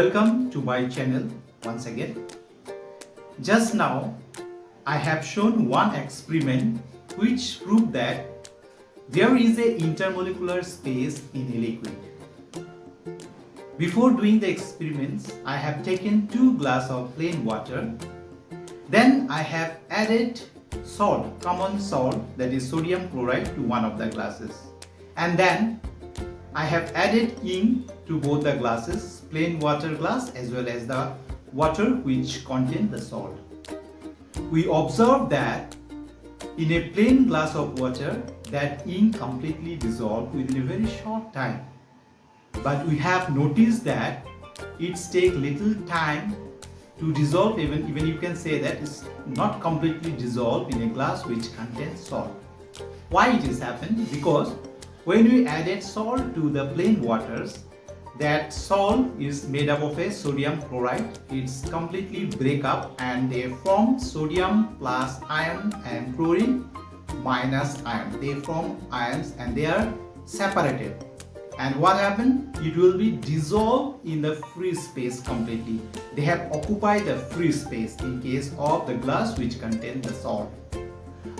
Welcome to my channel once again. Just now I have shown one experiment which proved that there is a intermolecular space in a liquid. Before doing the experiments, I have taken 2 glasses of plain water. Then I have added salt, common salt, that is sodium chloride, to one of the glasses. And then I have added ink to both the glasses, plain water glass as well as the water which contains the salt. We observed that in a plain glass of water, that ink completely dissolved within a very short time. But we have noticed that it takes little time to dissolve, even you can say that it's not completely dissolved in a glass which contains salt. Why it is happened? Because when we added salt to the plain waters, that salt is made up of a sodium chloride. It's completely break up and they form sodium plus ion and chlorine minus ion. They form ions and they are separated. And what happened? It will be dissolved in the free space completely. They have occupied the free space in case of the glass which contains the salt.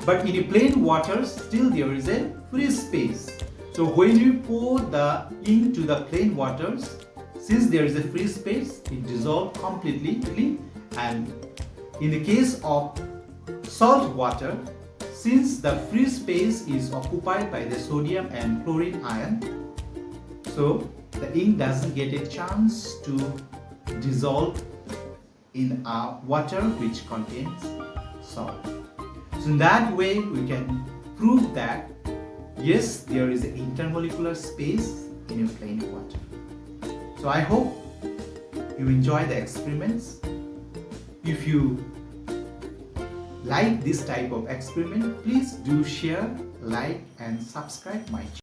But in a plain water, still there is a free space. So when you pour the ink to the plain waters, since there is a free space, it dissolves completely. And in the case of salt water, since the free space is occupied by the sodium and chlorine ion, so the ink doesn't get a chance to dissolve in water which contains salt. So in that way we can prove that yes, there is an intermolecular space in a plain water. So I hope you enjoy the experiments. If you like this type of experiment, please do share, like and subscribe my channel.